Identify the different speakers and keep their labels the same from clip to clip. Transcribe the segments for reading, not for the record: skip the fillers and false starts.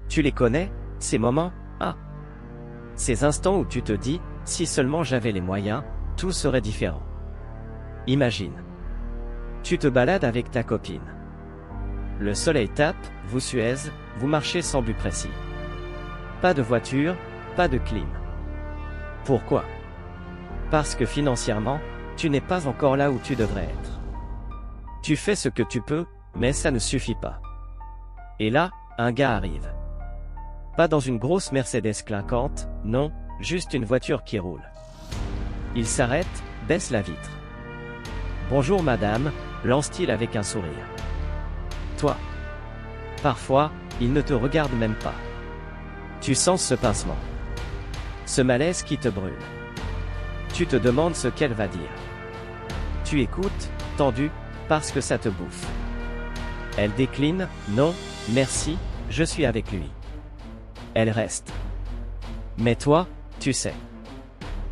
Speaker 1: Tu les connais, ces moments, ah. Ces instants où tu te dis, si seulement j'avais les moyens, tout serait différent. Imagine. Tu te balades avec ta copine. Le soleil tape, vous suez, vous marchez sans but précis. Pas de voiture, pas de clim. Pourquoi? Parce que financièrement, tu n'es pas encore là où tu devrais être. Tu fais ce que tu peux, mais ça ne suffit pas. Et là, un gars arrive. Pas dans une grosse Mercedes clinquante, non, juste une voiture qui roule. Il s'arrête, baisse la vitre. Bonjour madame, lance-t-il avec un sourire. Toi. Parfois, il ne te regarde même pas. Tu sens ce pincement. Ce malaise qui te brûle. Tu te demandes ce qu'elle va dire. Tu écoutes, tendu, parce que ça te bouffe. Elle décline, non, merci, je suis avec lui. Elle reste. Mais toi, tu sais.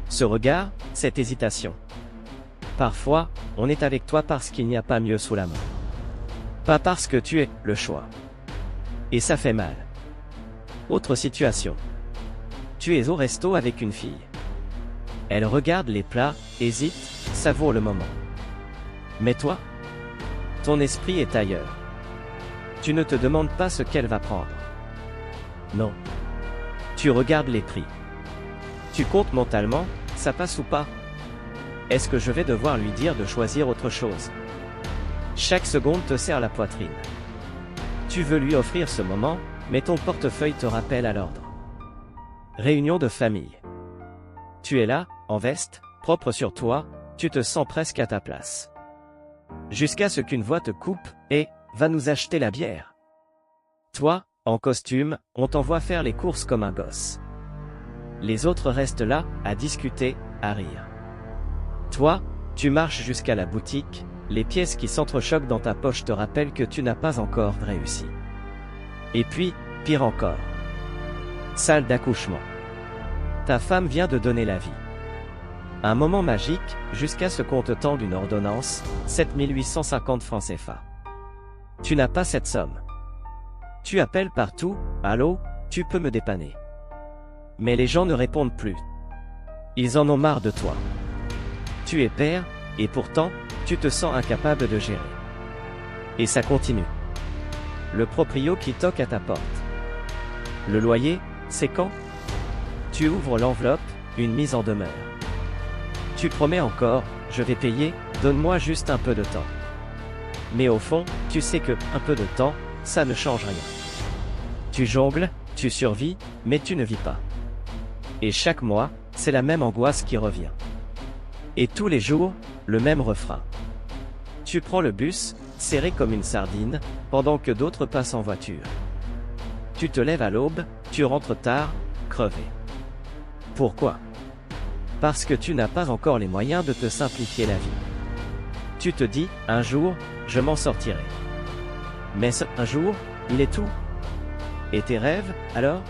Speaker 1: Ce regard, cette hésitation. Parfois, on est avec toi parce qu'il n'y a pas mieux sous la main. Pas parce que tu es le choix. Et ça fait mal. Autre situation. Tu es au resto avec une fille. Elle regarde les plats, hésite, savoure le moment. Mais toi, ton esprit est ailleurs. Tu ne te demandes pas ce qu'elle va prendre. Non. Tu regardes les prix. Tu comptes mentalement, ça passe ou pas? Est-ce que je vais devoir lui dire de choisir autre chose? Chaque seconde te serre la poitrine. Tu veux lui offrir ce moment, mais ton portefeuille te rappelle à l'ordre. Réunion de famille. Tu es là, en veste, propre sur toi, tu te sens presque à ta place. Jusqu'à ce qu'une voix te coupe, et, va nous acheter la bière. Toi, en costume, on t'envoie faire les courses comme un gosse. Les autres restent là, à discuter, à rire. Toi, tu marches jusqu'à la boutique, les pièces qui s'entrechoquent dans ta poche te rappellent que tu n'as pas encore réussi. Et puis, pire encore. Salle d'accouchement. Ta femme vient de donner la vie. Un moment magique, jusqu'à ce qu'on te tende une ordonnance, 7850 francs CFA. Tu n'as pas cette somme. Tu appelles partout, allô, tu peux me dépanner. Mais les gens ne répondent plus. Ils en ont marre de toi. Tu es père, et pourtant, tu te sens incapable de gérer. Et ça continue. Le proprio qui toque à ta porte. Le loyer, c'est quand? Tu ouvres l'enveloppe, une mise en demeure. Tu promets encore, je vais payer, donne-moi juste un peu de temps. Mais au fond, tu sais que, un peu de temps, ça ne change rien. Tu jongles, tu survis, mais tu ne vis pas. Et chaque mois, c'est la même angoisse qui revient. Et tous les jours, le même refrain. Tu prends le bus, serré comme une sardine, pendant que d'autres passent en voiture. Tu te lèves à l'aube, tu rentres tard, crevé. Pourquoi? Parce que tu n'as pas encore les moyens de te simplifier la vie. Tu te dis, un jour, je m'en sortirai. Mais ce un jour, il est tout. Et tes rêves, alors?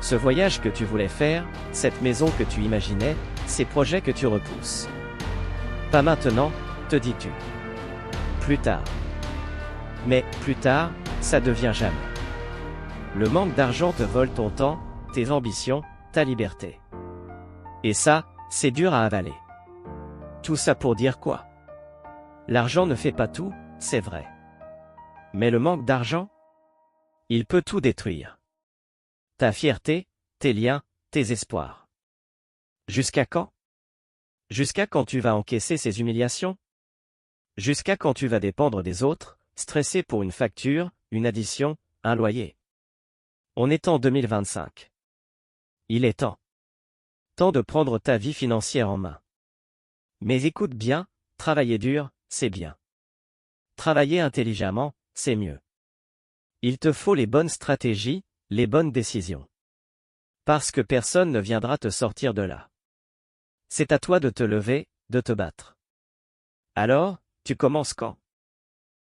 Speaker 1: Ce voyage que tu voulais faire, cette maison que tu imaginais, ces projets que tu repousses. Pas maintenant, te dis-tu. Plus tard. Mais, plus tard, ça devient jamais. Le manque d'argent te vole ton temps, tes ambitions, ta liberté. Et ça, c'est dur à avaler. Tout ça pour dire quoi? L'argent ne fait pas tout, c'est vrai. Mais le manque d'argent? Il peut tout détruire. Ta fierté, tes liens, tes espoirs. Jusqu'à quand? Jusqu'à quand tu vas encaisser ces humiliations? Jusqu'à quand tu vas dépendre des autres, stressé pour une facture, une addition, un loyer? On est en 2025. Il est temps. Temps de prendre ta vie financière en main. Mais écoute bien, travailler dur, c'est bien. Travailler intelligemment, c'est mieux. Il te faut les bonnes stratégies, les bonnes décisions. Parce que personne ne viendra te sortir de là. C'est à toi de te lever, de te battre. Alors, tu commences quand?